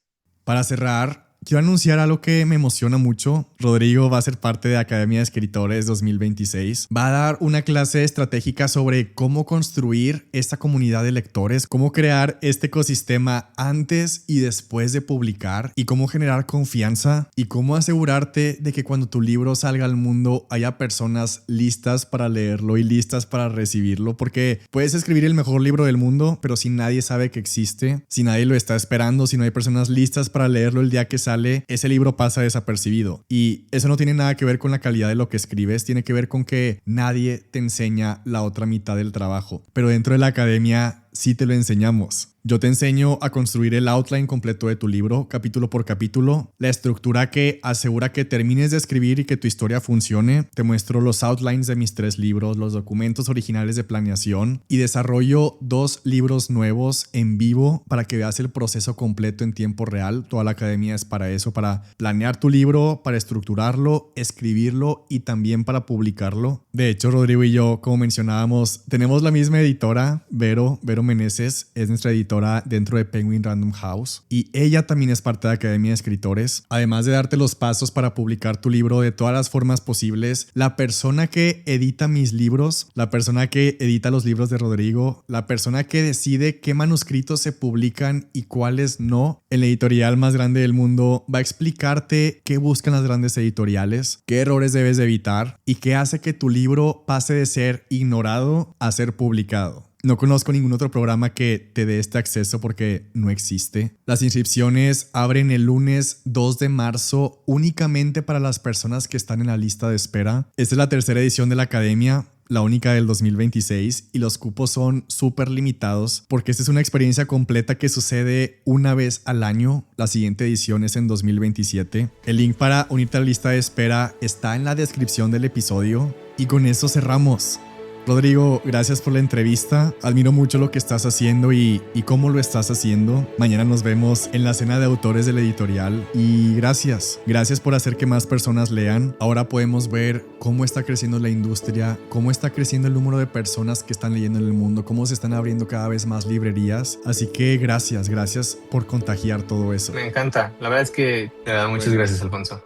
Para cerrar, quiero anunciar algo que me emociona mucho. Rodrigo va a ser parte de Academia de Escritores 2026. Va a dar una clase estratégica sobre cómo construir esta comunidad de lectores, cómo crear este ecosistema antes y después de publicar y cómo generar confianza y cómo asegurarte de que cuando tu libro salga al mundo haya personas listas para leerlo y listas para recibirlo, porque puedes escribir el mejor libro del mundo, pero si nadie sabe que existe, si nadie lo está esperando, si no hay personas listas para leerlo el día que sale, ese libro pasa desapercibido. Y eso no tiene nada que ver con la calidad de lo que escribes, tiene que ver con que nadie te enseña la otra mitad del trabajo. Pero dentro de la academia sí te lo enseñamos. Yo te enseño a construir el outline completo de tu libro, capítulo por capítulo, la estructura que asegura que termines de escribir y que tu historia funcione. Te muestro los outlines de mis 3 libros, los documentos originales de planeación y desarrollo 2 libros nuevos en vivo para que veas el proceso completo en tiempo real. Toda la academia es para eso, para planear tu libro, para estructurarlo, escribirlo y también para publicarlo. De hecho, Rodrigo y yo, como mencionábamos, tenemos la misma editora, Vero Meneses, es nuestra editora dentro de Penguin Random House y ella también es parte de Academia de Escritores. Además de darte los pasos para publicar tu libro de todas las formas posibles, la persona que edita mis libros, la persona que edita los libros de Rodrigo, la persona que decide qué manuscritos se publican y cuáles no, el editorial más grande del mundo va a explicarte qué buscan las grandes editoriales, qué errores debes de evitar y qué hace que tu libro pase de ser ignorado a ser publicado. No conozco ningún otro programa que te dé este acceso porque no existe. Las inscripciones abren el lunes 2 de marzo únicamente para las personas que están en la lista de espera. Esta es la tercera edición de la academia, la única del 2026, y los cupos son súper limitados porque esta es una experiencia completa que sucede una vez al año. La siguiente edición es en 2027. El link para unirte a la lista de espera está en la descripción del episodio y con eso cerramos. Rodrigo, gracias por la entrevista. Admiro mucho lo que estás haciendo y cómo lo estás haciendo. Mañana nos vemos en la cena de autores de la editorial. Y gracias por hacer que más personas lean. Ahora podemos ver cómo está creciendo la industria, cómo está creciendo el número de personas que están leyendo en el mundo, cómo se están abriendo cada vez más librerías. Así que gracias por contagiar todo eso. Me encanta. La verdad es que muchas gracias, Alfonso.